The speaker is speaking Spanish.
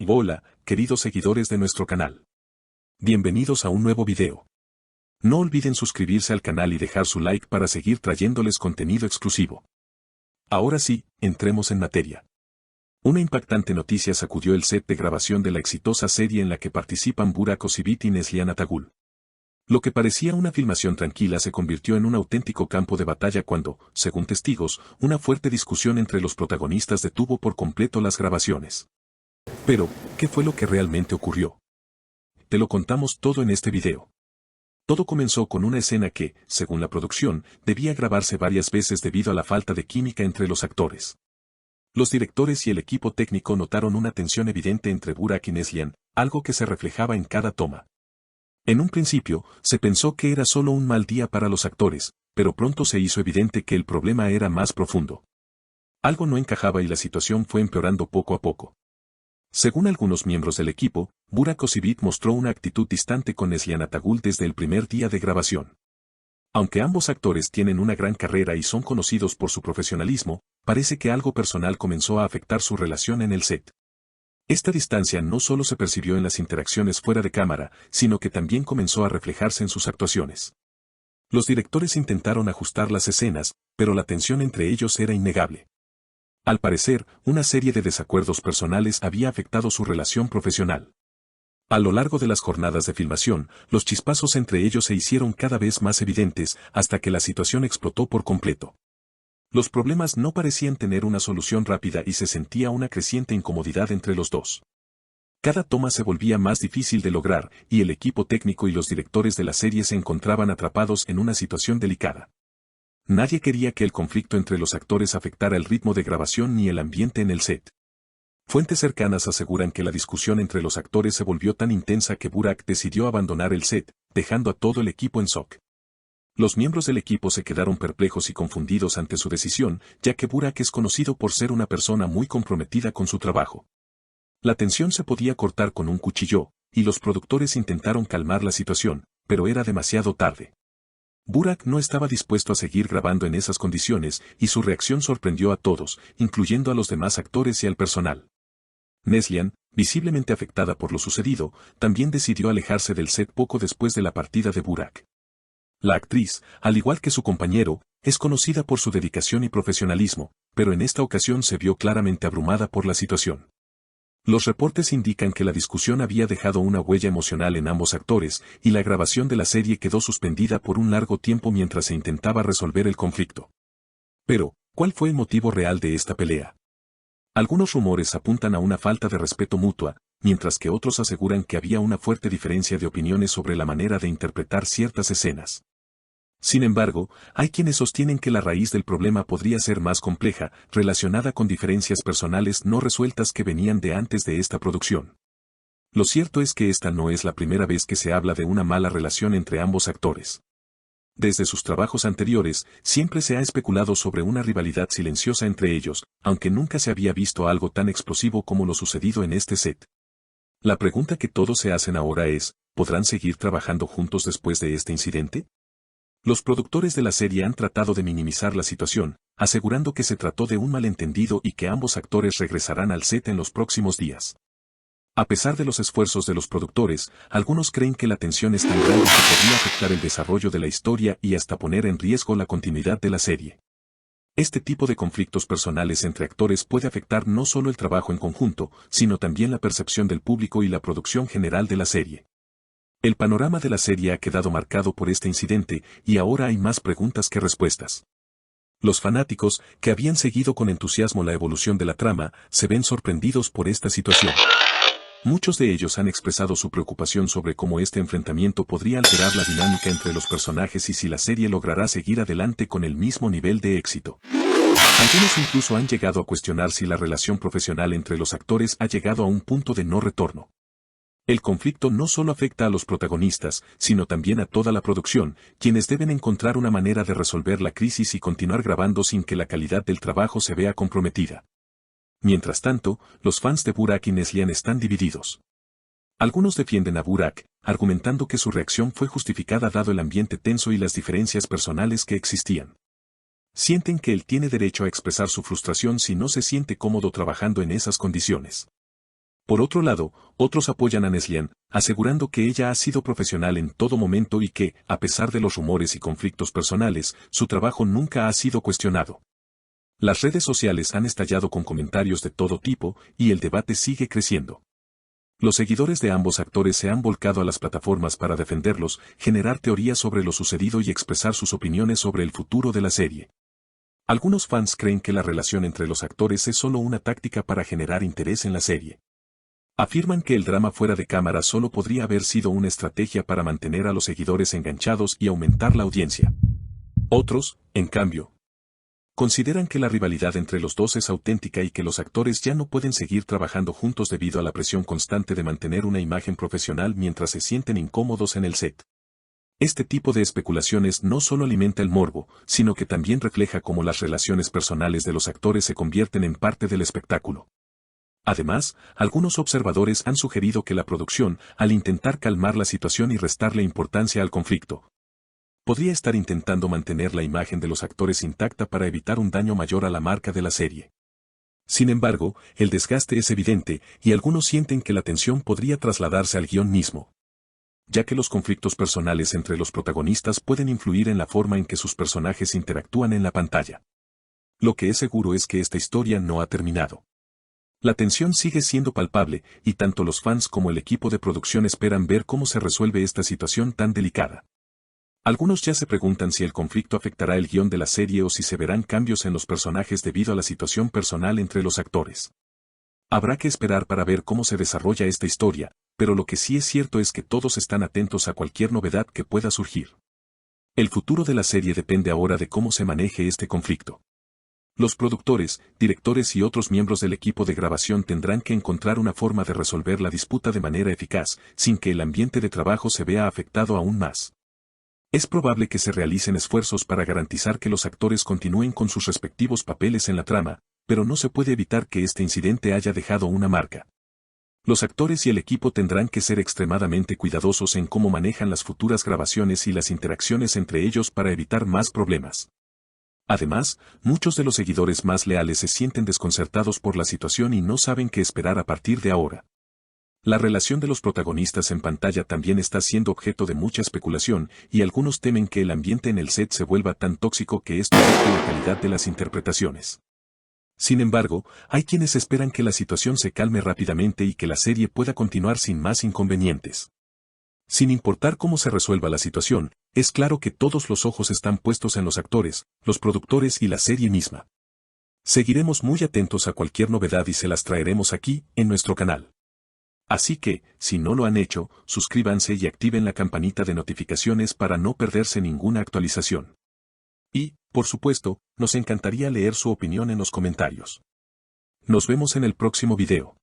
Hola, queridos seguidores de nuestro canal. Bienvenidos a un nuevo video. No olviden suscribirse al canal y dejar su like para seguir trayéndoles contenido exclusivo. Ahora sí, entremos en materia. Una impactante noticia sacudió el set de grabación de la exitosa serie en la que participan Burak Özçivit y Neslihan Atagül. Lo que parecía una filmación tranquila se convirtió en un auténtico campo de batalla cuando, según testigos, una fuerte discusión entre los protagonistas detuvo por completo las grabaciones. Pero, ¿qué fue lo que realmente ocurrió? Te lo contamos todo en este video. Todo comenzó con una escena que, según la producción, debía grabarse varias veces debido a la falta de química entre los actores. Los directores y el equipo técnico notaron una tensión evidente entre Burak y Neslihan, algo que se reflejaba en cada toma. En un principio, se pensó que era solo un mal día para los actores, pero pronto se hizo evidente que el problema era más profundo. Algo no encajaba y la situación fue empeorando poco a poco. Según algunos miembros del equipo, Burak Özçivit mostró una actitud distante con Neslihan Atagül desde el primer día de grabación. Aunque ambos actores tienen una gran carrera y son conocidos por su profesionalismo, parece que algo personal comenzó a afectar su relación en el set. Esta distancia no solo se percibió en las interacciones fuera de cámara, sino que también comenzó a reflejarse en sus actuaciones. Los directores intentaron ajustar las escenas, pero la tensión entre ellos era innegable. Al parecer, una serie de desacuerdos personales había afectado su relación profesional. A lo largo de las jornadas de filmación, los chispazos entre ellos se hicieron cada vez más evidentes hasta que la situación explotó por completo. Los problemas no parecían tener una solución rápida y se sentía una creciente incomodidad entre los dos. Cada toma se volvía más difícil de lograr y el equipo técnico y los directores de la serie se encontraban atrapados en una situación delicada. Nadie quería que el conflicto entre los actores afectara el ritmo de grabación ni el ambiente en el set. Fuentes cercanas aseguran que la discusión entre los actores se volvió tan intensa que Burak decidió abandonar el set, dejando a todo el equipo en shock. Los miembros del equipo se quedaron perplejos y confundidos ante su decisión, ya que Burak es conocido por ser una persona muy comprometida con su trabajo. La tensión se podía cortar con un cuchillo, y los productores intentaron calmar la situación, pero era demasiado tarde. Burak no estaba dispuesto a seguir grabando en esas condiciones y su reacción sorprendió a todos, incluyendo a los demás actores y al personal. Neslihan, visiblemente afectada por lo sucedido, también decidió alejarse del set poco después de la partida de Burak. La actriz, al igual que su compañero, es conocida por su dedicación y profesionalismo, pero en esta ocasión se vio claramente abrumada por la situación. Los reportes indican que la discusión había dejado una huella emocional en ambos actores, y la grabación de la serie quedó suspendida por un largo tiempo mientras se intentaba resolver el conflicto. Pero, ¿cuál fue el motivo real de esta pelea? Algunos rumores apuntan a una falta de respeto mutua, mientras que otros aseguran que había una fuerte diferencia de opiniones sobre la manera de interpretar ciertas escenas. Sin embargo, hay quienes sostienen que la raíz del problema podría ser más compleja, relacionada con diferencias personales no resueltas que venían de antes de esta producción. Lo cierto es que esta no es la primera vez que se habla de una mala relación entre ambos actores. Desde sus trabajos anteriores, siempre se ha especulado sobre una rivalidad silenciosa entre ellos, aunque nunca se había visto algo tan explosivo como lo sucedido en este set. La pregunta que todos se hacen ahora es, ¿podrán seguir trabajando juntos después de este incidente? Los productores de la serie han tratado de minimizar la situación, asegurando que se trató de un malentendido y que ambos actores regresarán al set en los próximos días. A pesar de los esfuerzos de los productores, algunos creen que la tensión es tan grande que podría afectar el desarrollo de la historia y hasta poner en riesgo la continuidad de la serie. Este tipo de conflictos personales entre actores puede afectar no solo el trabajo en conjunto, sino también la percepción del público y la producción general de la serie. El panorama de la serie ha quedado marcado por este incidente y ahora hay más preguntas que respuestas. Los fanáticos, que habían seguido con entusiasmo la evolución de la trama, se ven sorprendidos por esta situación. Muchos de ellos han expresado su preocupación sobre cómo este enfrentamiento podría alterar la dinámica entre los personajes y si la serie logrará seguir adelante con el mismo nivel de éxito. Algunos incluso han llegado a cuestionar si la relación profesional entre los actores ha llegado a un punto de no retorno. El conflicto no solo afecta a los protagonistas, sino también a toda la producción, quienes deben encontrar una manera de resolver la crisis y continuar grabando sin que la calidad del trabajo se vea comprometida. Mientras tanto, los fans de Burak y Neslihan están divididos. Algunos defienden a Burak, argumentando que su reacción fue justificada dado el ambiente tenso y las diferencias personales que existían. Sienten que él tiene derecho a expresar su frustración si no se siente cómodo trabajando en esas condiciones. Por otro lado, otros apoyan a Neslian, asegurando que ella ha sido profesional en todo momento y que, a pesar de los rumores y conflictos personales, su trabajo nunca ha sido cuestionado. Las redes sociales han estallado con comentarios de todo tipo y el debate sigue creciendo. Los seguidores de ambos actores se han volcado a las plataformas para defenderlos, generar teorías sobre lo sucedido y expresar sus opiniones sobre el futuro de la serie. Algunos fans creen que la relación entre los actores es solo una táctica para generar interés en la serie. Afirman que el drama fuera de cámara solo podría haber sido una estrategia para mantener a los seguidores enganchados y aumentar la audiencia. Otros, en cambio, consideran que la rivalidad entre los dos es auténtica y que los actores ya no pueden seguir trabajando juntos debido a la presión constante de mantener una imagen profesional mientras se sienten incómodos en el set. Este tipo de especulaciones no solo alimenta el morbo, sino que también refleja cómo las relaciones personales de los actores se convierten en parte del espectáculo. Además, algunos observadores han sugerido que la producción, al intentar calmar la situación y restarle importancia al conflicto, podría estar intentando mantener la imagen de los actores intacta para evitar un daño mayor a la marca de la serie. Sin embargo, el desgaste es evidente y algunos sienten que la tensión podría trasladarse al guión mismo, ya que los conflictos personales entre los protagonistas pueden influir en la forma en que sus personajes interactúan en la pantalla. Lo que es seguro es que esta historia no ha terminado. La tensión sigue siendo palpable y tanto los fans como el equipo de producción esperan ver cómo se resuelve esta situación tan delicada. Algunos ya se preguntan si el conflicto afectará el guión de la serie o si se verán cambios en los personajes debido a la situación personal entre los actores. Habrá que esperar para ver cómo se desarrolla esta historia, pero lo que sí es cierto es que todos están atentos a cualquier novedad que pueda surgir. El futuro de la serie depende ahora de cómo se maneje este conflicto. Los productores, directores y otros miembros del equipo de grabación tendrán que encontrar una forma de resolver la disputa de manera eficaz, sin que el ambiente de trabajo se vea afectado aún más. Es probable que se realicen esfuerzos para garantizar que los actores continúen con sus respectivos papeles en la trama, pero no se puede evitar que este incidente haya dejado una marca. Los actores y el equipo tendrán que ser extremadamente cuidadosos en cómo manejan las futuras grabaciones y las interacciones entre ellos para evitar más problemas. Además, muchos de los seguidores más leales se sienten desconcertados por la situación y no saben qué esperar a partir de ahora. La relación de los protagonistas en pantalla también está siendo objeto de mucha especulación, y algunos temen que el ambiente en el set se vuelva tan tóxico que esto afecte la calidad de las interpretaciones. Sin embargo, hay quienes esperan que la situación se calme rápidamente y que la serie pueda continuar sin más inconvenientes. Sin importar cómo se resuelva la situación, es claro que todos los ojos están puestos en los actores, los productores y la serie misma. Seguiremos muy atentos a cualquier novedad y se las traeremos aquí, en nuestro canal. Así que, si no lo han hecho, suscríbanse y activen la campanita de notificaciones para no perderse ninguna actualización. Y, por supuesto, nos encantaría leer su opinión en los comentarios. Nos vemos en el próximo video.